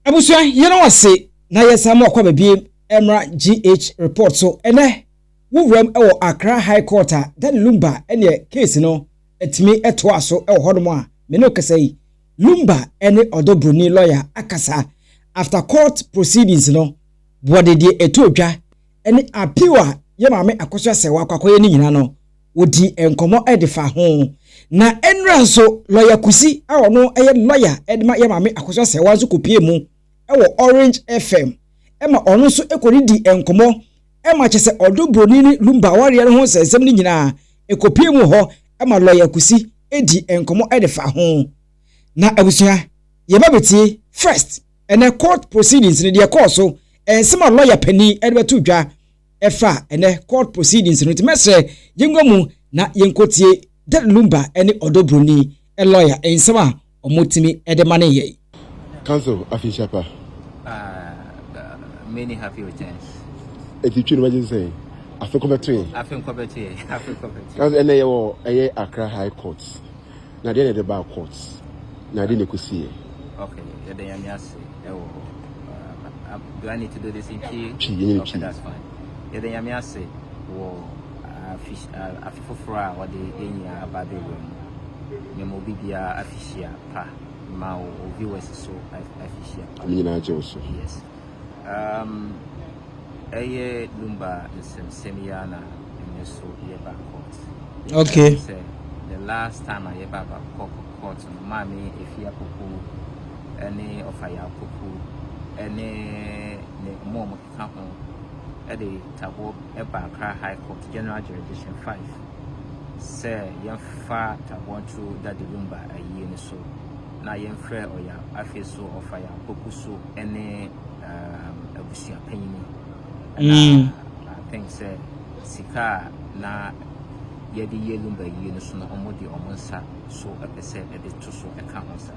Abusua ye no wase na yesamo akwa bebie Emra GH report so ene wuwram ewo Accra High Court that Lumba ene case no etimi eto aso ewo hodomo a me no kasai Lumba ene ODO BRONII lawyer akasa after court proceedings no bode die etodwa ene appeal ye maame AKOSUA SERWAA kwakoye ni nyina no wodi enkomo edifa ho na enra so lawyer Kusi a ono eye lawyer edma ye maame AKOSUA SERWAA zo kopie mu ewo Orange FM ema ono so ekoridi enkomo ema chese ODO BRONII Lumba ware ho sesem ni nyina ekopie mu ho ema lawyer Kusi edi enkomo edifa ho na abusua ye babeti first ene court proceedings ni de court so ensema lawyer pani edbetu dwa efa ene court proceedings no timese yengomu na yenkotie that Lumba ene ODO BRONII a lawyer ensema omotimi edemane ye council afishapa many happy returns. If you choose what you say, I feel covered. Because ene yo eye Accra High Court. Na dey the bar courts. Na dey Kusi. Okay, yeah, the yamiase. Do I need to do this in key? Okay, that's fine. Yeah, the yamiase. Wo afifofra what the enya about the room. Memo bibia afishia pa. Ma o viewers so afishia. Mina also. Yes. Lumba is semiana in the so yeba court. Okay. The last time I yeba court, mommy, if you are any of our pupu, any mom camp at the tabo eba Accra High Court, General Jurisdiction 5. Say, young far tabo to that the Lumba a year so. Na yen frɛ oya afi so of ya pokuso ene abusia panyin I think say sika na yedi Lumba yi no so na omodi omonsa so epese ede to so eka ho sa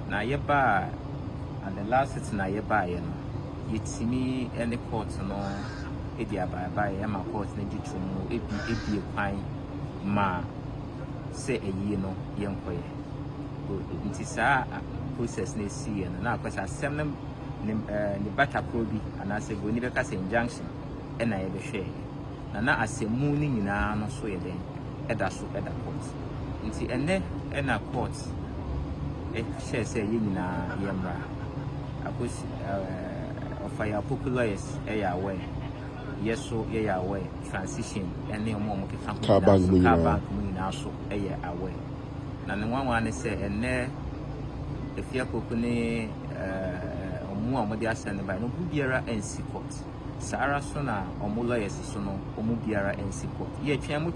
na yeba and the last sit na yeba ye no yetimi ene court no edi ababa ye ma court na di tumu ebi kwan ma say eyi no yenkoye nti saa process na see na akwasa asem ne bata probi anase go ni beka say injunction e na ye be hwe na asemu ni nyina no so ye den eda court nti ene na court e share say ye nyina ye mra akosi of ya popularis e ya we yeso ye ya we transition ene omo keka bank mu nyina so e ye awe na ne nwanwa say ene efia koku ne omu amode asane ba no biara ensi court sara so na omu lawyers so no omu biara ensi court ye twa mu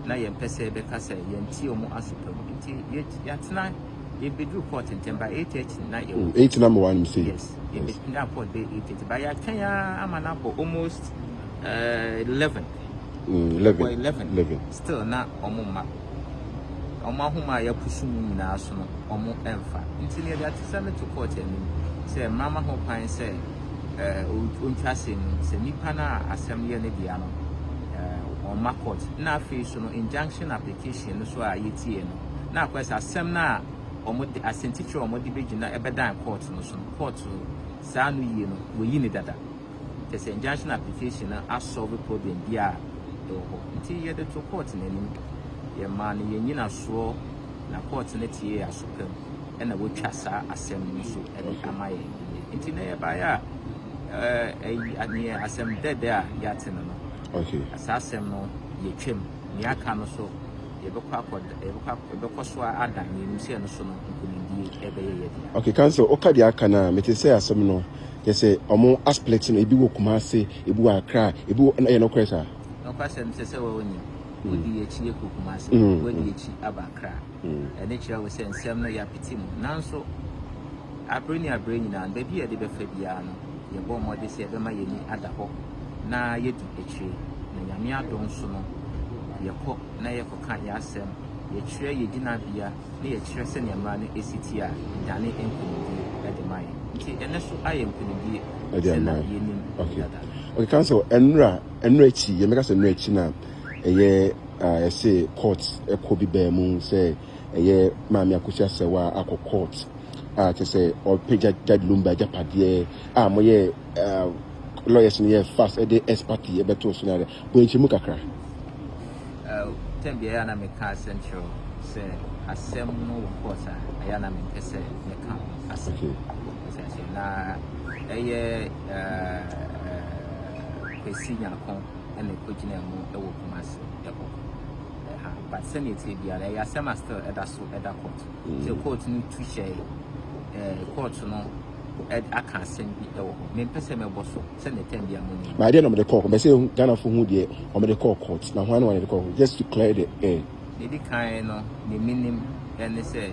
na ye mpese be kasa ye nti omu asupa nti ye yatena ye bedu court ntemba 8:30 na ye 8 number 1 say yes ye bedu court be 8:30 ba ya kan ya amana for almost 11 still na omu ma omo homa ya pusu mu na so no omo emfa nti ne dey atisame to court ani say mama ho pan say ontwase ni say nipa na asem ye ne dia no on ma court na afi so no injunction application no so a yetie no na akwasa asem na omo de asentitre omo de begina ebedan court no so court saa no yie no wo yi ne dada say injunction application na solve problem bia do ho nti ye de to court na ni ye man ye nyina so na court na tie asopam e na wotwa sa asem no so e de amaye nti na ye ba ya ani asem dede a ya tene no okay asasem no ye twem ni aka no so ye bekwa so adan ni nse no so no nkunidi e be ye dia okay council okadi aka na mete say asem no ye say omo aspect no ebi wo Kumasi ebi wo Accra ebi ye no kwesa no kwasa mse say wo ni wodi echi Kumasi wodi echi Accra ene kira wo say nsem no ya piti mu nanso abreni na baby ye de be fa bia no ye bo mode say be ma ye ni ada ho na ye di echi na nyame adon so no ye ko na ye ko kan ya asem ye kire ye gina bia na ye kire se ne mra no esiti a dane enkunidi e de mai nti ene so aye enkunidi e na ye ni okay council enra echi ye meka se enra echi na eye say court e ko bi be mu say eye maami AKOSUA SERWAA akọ court to say or page that lumba japadie moye lawyers near fast a day expertise a better scenario going to mukakra. Tembiana Meka Central say asem no quarter ayana me pese meka asem say na eye Kusi nyakon ene kojina mu ewo kumase ebo but senate bia na asem still eda court so court ni tu share court no aka asem bi ewo me pese me boso senate bia mu ni my dear no me call me say Ghana for hu de o me call court na one one call just to clear the air. Lady kind no the minimum and say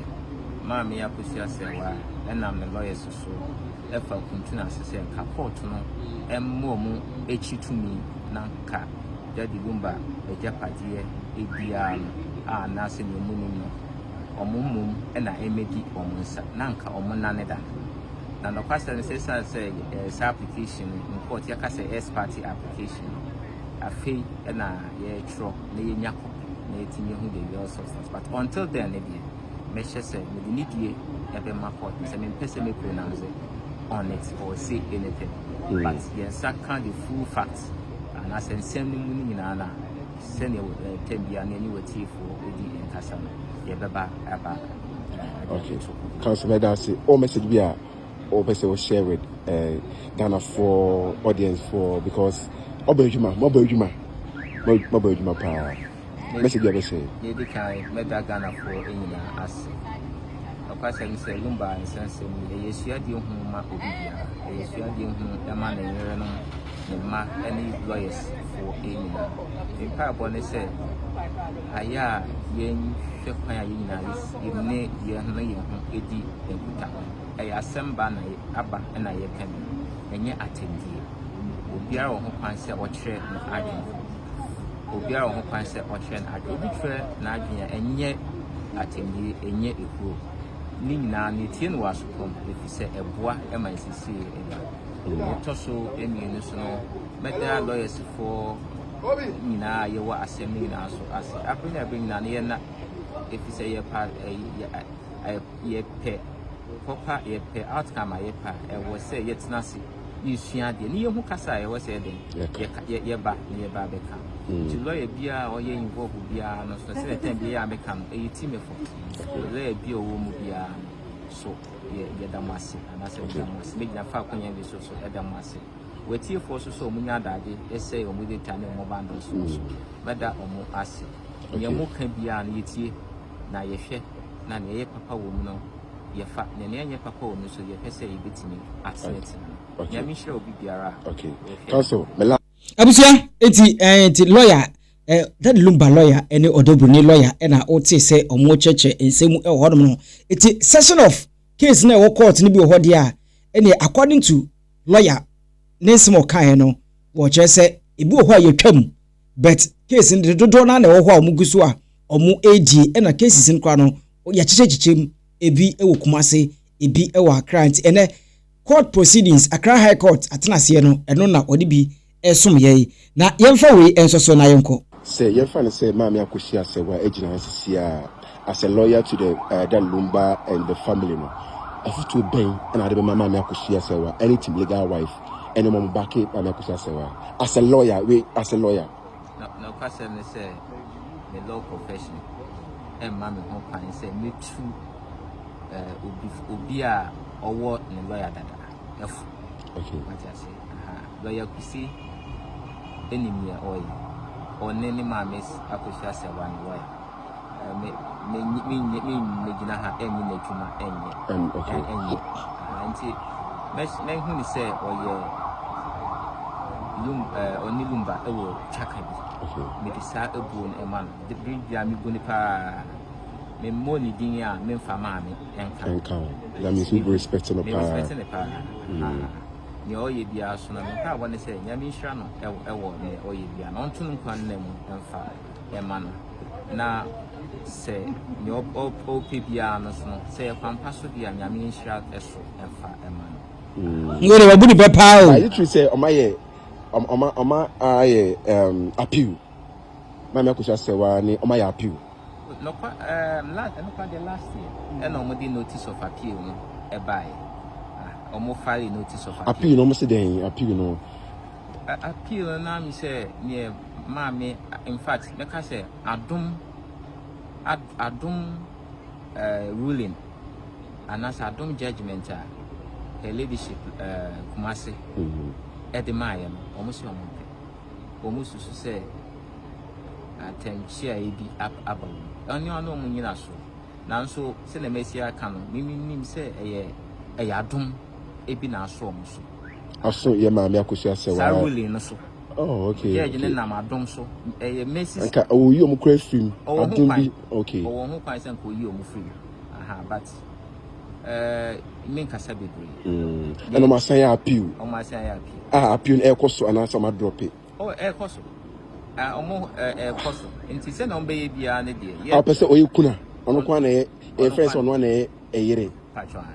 Mammy AKOSUA SERWAA and I'm the lawyer so if I continue to say court no and more echi to me nanka Daddy LUMBA a Japadie a Nasi no munum or mum and I made or Munsa nanka or Munaneda. Now the question says say application in court yakase S party application a fee and a ye tro ne nyako. But until then, measure say we need ye every market. I mean, person pronounce it on it or say anything. But yes, I can't the full facts. And I send sending in Anna, send you 10 years and you will for the Casano. Okay, Councilor Darcy, all message we are all person will share with Ghana for audience for because Obejuma. Message you say. You can make that Ghana for any as a person say LUMBA and sense me. Yes, you are the home, Obia. Yes, you are the home, man, and any lawyers for any. In Parabon say, Aya, yen, Shakaya, you may, you know, Eddie, and Kuta. I assemble Abba and I can, and yet attend you. Obia or who can say or trade no argument. Obiara ho kwan se ochen ade obi twa na adwenya enye atemdi enye ekuro ni nyina ne tie no wasopom efise eboa emansisi eba otoso emienu so no meda lawyers for nyina ye wa asem nyina so ase apena nyina ne ye na efise ye pa ye pe popa ye pe outcome ye pa e wo se ye tenase ni sua de ni ye hu kasa ye wo se de ye ba beka to lawyer bia or ye involved bia no so say time bia make am e team effort lawyer bia o mu bia so ye damase and I say damase make na fa kwanya bi so damase we tie for so mu nya dade e say o mu de tane mo bando so bada o mu ase ye mu ka bia na ye tie na ye hwe na ne ye papa wo mu no ye fa ne ye papa wo mu so ye pese ye betimi asset ya mi share obi biara okay council abusia eti lawyer that LUMBA lawyer any ODO BRONII lawyer na o te say omo cheche ensemu e hodom no eti session of case na e court ni bi ho de a ene according to lawyer Nesmo kan no wo che say ebi ho a yetwam but case ndi dodo na ho a omo guso a omo agi na cases nkwa no ya chechechechem ebi e wo Kumase ebi e wo Accra nti ene court proceedings Accra High Court atenase no eno na odi bi esum ye na yemfa we ensoso na yenko say yemfa na say Mami AKOSUA SERWAA ejina asisia as a lawyer to the LUMBA and the family no afu to ben and ade be Mami AKOSUA SERWAA anything legal wife any mom back it Mami AKOSUA SERWAA as a lawyer no question me say the law profession and Mami ho pan say me too obi a owo ne lawyer dada okay what I say lawyer Kusi enemy oil or nene Mami AKOSUA SERWAA lawyer me gina ha emi na tuma enye okay anti me hu ni say oye oni LUMBA ewo chaka bi me disa ebu on eman de bia mi goni pa me money din a me mfa Mami enka that means we respect no pa ni oye bia so na me pa won say nyame hira no ewo ne oye bia na onto nkwan na mu emfa eman na say ni o bia no so no say kwampa so bia nyame hira eso emfa eman ngore wabudi be pa o I literally say omaye appeal Mami AKOSUA SERWAA ni omaye appeal no the last year and nobody notice of appeal buy. Almost file notice of appeal. No, almost then appeal. No, appeal. Now me say near mommy. In fact, like I say, adum ruling, and as adum judgment. Her ladyship, Kumasi, at the Mayan, almost your month. Almost to say, I think she be up above. Only I know Munina so. Now, so send a messia can, Mimi say a yadum, a bina so. I saw your mammy, AKOSUA SERWAA. Really, no so. Oh, okay. Yeah, you know, my dom so. A message. Oh, you are film. Oh, okay. Oh, who can send you free. Aha, but. Make a sabi and on my say appeal. On my say appeal. Appeal AKOSU and answer my drop it. Oh, AKOSU. Almost AKOSU. And she said on baby and the dear. Yeah, person or you kuna. On one a friends on one a year. Patron.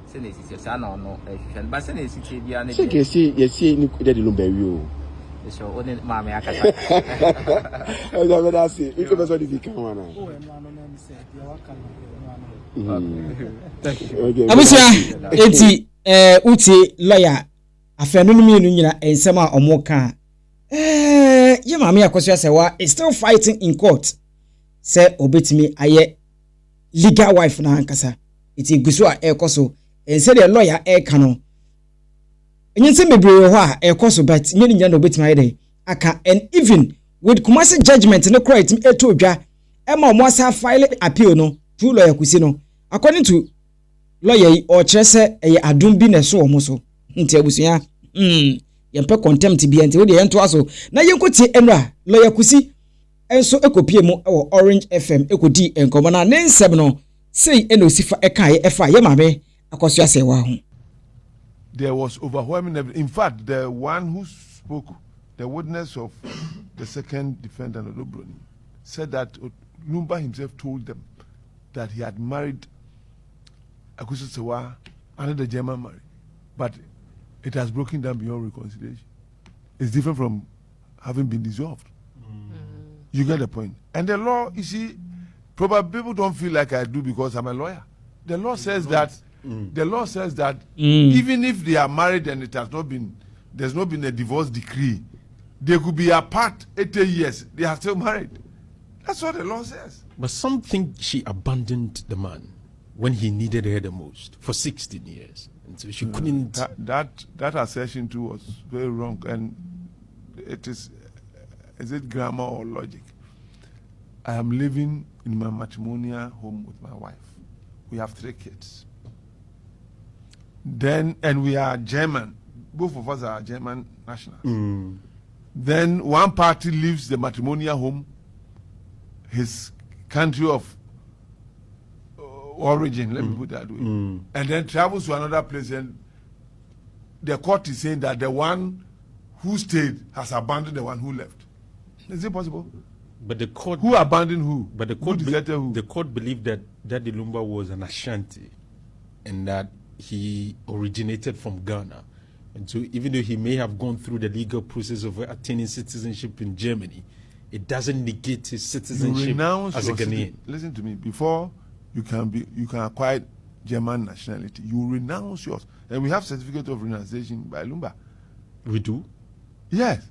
Send it is your no, but send it to be an you see, the LUMBA you. So, only mammy, I can. That's it. You can only become one. Abusia eti uti lawyer afenu no mienu nyina ensem a omoka ye maame AKOSUA SERWAA is still fighting in court say obetimi aye legal wife na ankasa eti guso a ekoso ense de lawyer eka no enyense mebree ho a ekoso but nyeni nya na obetimi aye de aka and even with Kumasi judgment no correct eto odwa ema omoasa file appeal no to lawyer Kusi no. According to lawyer or chese adum bi na so omoso nti abusuya yempe contempt bi enti we de ento aso na yenkoti enra lawyer Kusi enso ekopie mu e Orange FM ekodi enkomo na ne nsem no sei enosifa ekae efa ye maame AKOSUA SERWAA ho. There was overwhelming evidence. In fact, the one who spoke, the witness of the second defendant, ODO BRONII, said that LUMBA himself told them that he had married AKOSUA SERWAA under the German marriage, but it has broken down beyond reconciliation. It's different from having been dissolved. You get the point. And the law, you see, probably people don't feel like I do because I'm a lawyer. The law says that. The law says that even if they are married and it has not been, there's not been a divorce decree, they could be apart 80 years. They are still married. That's what the law says. But some think she abandoned the man when he needed her the most for 16 years. And so she couldn't. That assertion too was very wrong. And it is it grammar or logic? I am living in my matrimonial home with my wife. We have 3 kids. And we are German. Both of us are German nationals. Then one party leaves the matrimonial home, his country of origin, let me put that way, and then travels to another place, and the court is saying that the one who stayed has abandoned the one who left. Is it possible? But the court, who abandoned who? But the court, who deserted who? The court believed that Daddy LUMBA was an Ashanti, and that he originated from Ghana. And so even though he may have gone through the legal process of attaining citizenship in Germany, it doesn't negate his citizenship as a Ghanaian. Listen to me. Before you can acquire German nationality, you renounce yours. And we have certificate of renunciation by LUMBA. We do? Yes.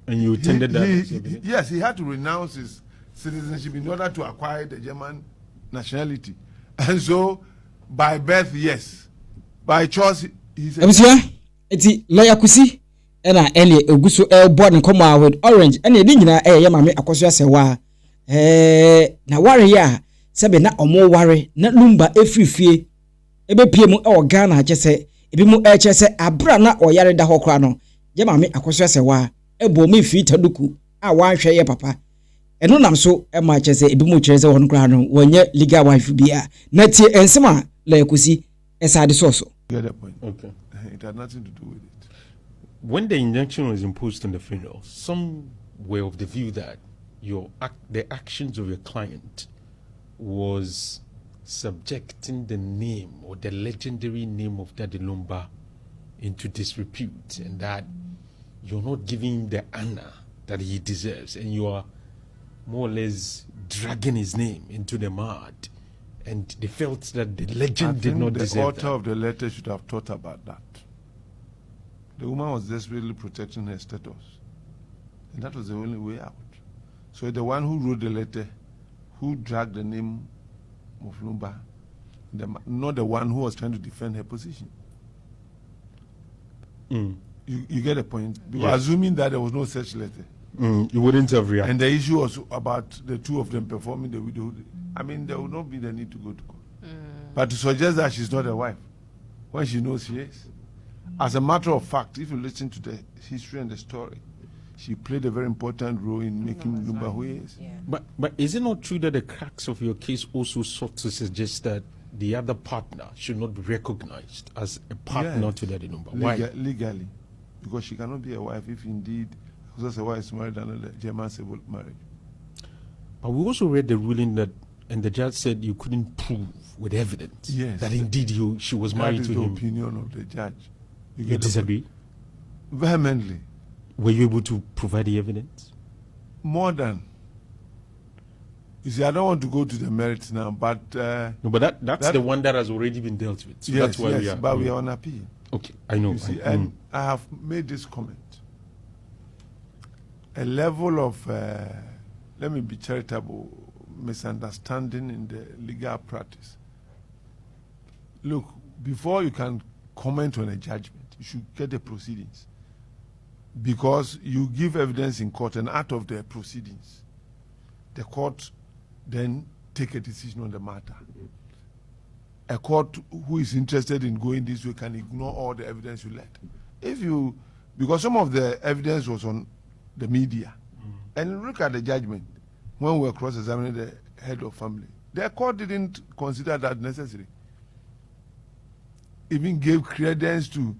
And you attended that? Yes, he had to renounce his citizenship in order to acquire the German nationality. And so, by birth, yes. By choice, he said. Eti lawyer Kusi ena ene eguso born come with Orange ene edi nyina ye maame AKOSUA SERWAA na ware ya sebe na omo ware na LUMBA efrifie ebe pie mu e Ghana chese ebi mu chese abra na oyare da hokra no ye maame AKOSUA SERWAA ebo me fi taduku a wanhwe ye papa eno nam so e ma chese ebi mu chese won kra no wonye legal wife bia na tie ensema lawyer Kusi esade so. Get that point. Okay. It had nothing to do with it. When the injunction was imposed on the funeral, some were of the view that the actions of your client was subjecting the name or the legendary name of Daddy LUMBA into disrepute, and that you're not giving him the honor that he deserves, and you are more or less dragging his name into the mud, and they felt that the legend I did not think the deserve author that. of the letter should have thought about that. The woman was desperately protecting her status, and that was the only way out. So the one who wrote the letter, who dragged the name of LUMBA, not the one who was trying to defend her position. You get the point? Because Yes. assuming that there was no such letter, You wouldn't have reacted. and the issue was about the two of them performing the widow, I mean, there would not be the need to go to court. But to suggest that she's not a wife, when she knows she is. As a matter of fact, if you listen to the history and the story, she played a very important role in making LUMBA who he is. Yeah. But is it not true that the cracks of your case also sought to suggest that the other partner should not be recognized as a partner Yes. to the LUMBA? Why? Legally, because she cannot be a wife if indeed AKOSUA SERWAA is married under the German civil marriage. But we also read the ruling that, and the judge said you couldn't prove with evidence that indeed she was That married is to the him. opinion of the judge. You get the disagree? point? Vehemently. Were you able to provide the evidence? More than. You see, I don't want to go to the merits now, but No, but that's the one that has already been dealt with. So yes, that's why yes, we are. but we are on appeal. Okay, I know. You see, and I have made this comment. A level of, let me be charitable, misunderstanding in the legal practice. Look, before you can comment on a judgment, you should get the proceedings. Because you give evidence in court, and out of the proceedings, the court then take a decision on the matter. A court who is interested in going this way can ignore all the evidence you let. Because some of the evidence was on the media, and look at the judgment when we were cross-examining the head of family. The court didn't consider that necessary. Even gave credence to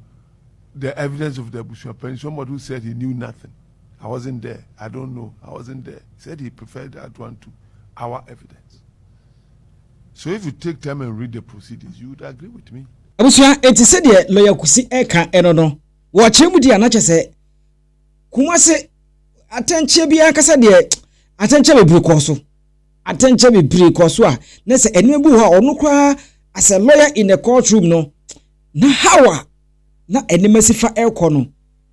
the evidence of the Bushman, somebody who said he knew nothing. I wasn't there. I don't know. I wasn't there. He said he preferred that one to our evidence. So if you take time and read the proceedings, you would agree with me. abusua eti se de lawyer Kusi eka eno no wo chemu di anache se kumase atenche bia kasa de atenche be brikoso atenche be brikoso a na se enu ebu ha onu kwa as a lawyer in the courtroom no na hawa na enemasifa elko no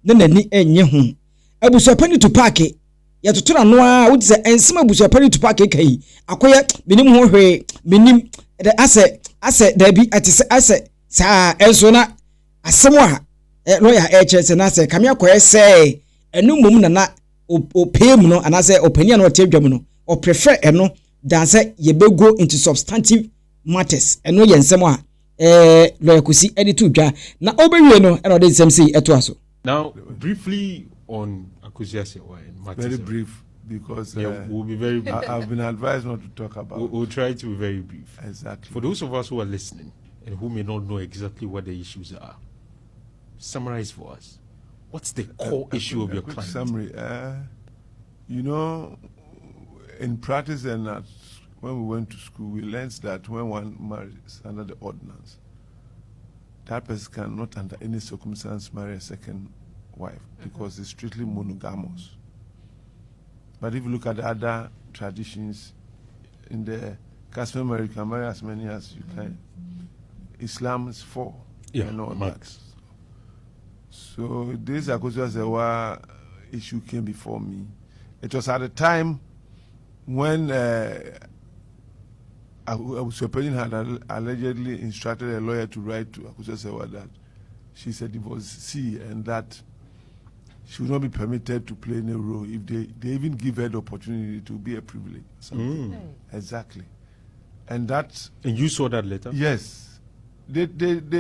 na nani enye hu abusua pani to park ya tutura no a wo se ensema abusua pani to park kai akoye minim ho hwe minim de ase da bi atise ase sa enso na asemo a lawyer HS na se kamia koye se enu mum na opem no anase opania no tedwam no o prefer eno than say ye be go into substantive matters eno ye nsemo a lawyer Kusi edi to dwa na obewie no eno de nsem sei eto aso. Now, briefly on AKOSUA SERWAA and matters. Very brief, because we'll be very brief. I've been advised not to talk about We'll try to be very brief. Exactly. For those of us who are listening and who may not know exactly what the issues are, summarize for us. What's the core issue of your quick client? Summary. You know, in practice and when we went to school, we learned that when one marries under the ordinance, that person cannot under any circumstance marry a second wife because it's strictly monogamous. But if you look at the other traditions, in the custom marriage, you can marry as many as you can. Islam is 4. Yeah, and all max. that. So this AKOSUA SERWAA issue came before me. It was at a time when President had allegedly instructed a lawyer to write to AKOSUA SERWAA that she's a divorcee and that she would not be permitted to play any role if they even give her the opportunity to be a privilege. Exactly. And that... And you saw that letter? Yes. They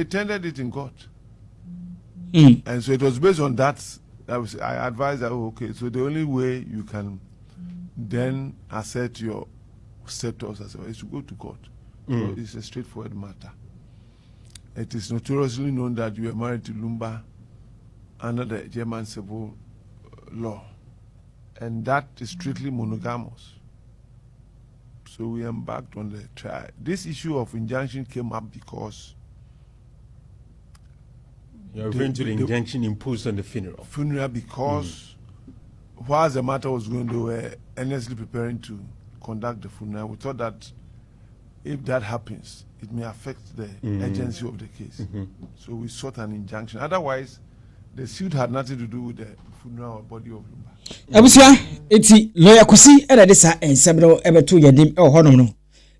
tendered it in court. And so it was based on that. I advised that, okay, so the only way you can then assert your status as well is to go to court. So it's a straightforward matter. It is notoriously known that you were married to LUMBA under the German civil law. And that is strictly monogamous. So we embarked on the trial. This issue of injunction came up because you're referring to the injunction imposed on the funeral. Because whilst the matter was going, they were earnestly preparing to conduct the funeral. We thought that if that happens, it may affect the urgency of the case. So we sought an injunction. Otherwise, the suit had nothing to do with the funeral body of Lumba. Abusia, eti lawyer Kusi era desa ensebro ebeto yadim e honom no.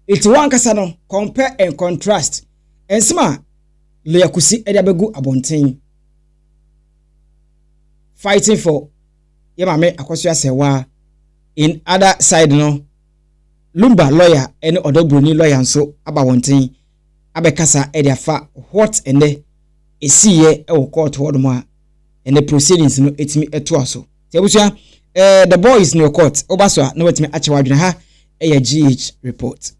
Eti wan kasa no compare and contrast. Ensema lawyer Kusi e abegu abonten. Fighting for Yemame AKOSUA SERWAA. In other side no Lumba lawyer and ODO BRONII lawyer nso aba wonten abekasa e afa what ene esiye e wo court hodom a ene proceedings no etimi eto aso. Tebusia the boy is in your court. Obaswa no wetimi achewa dwene ha GH report.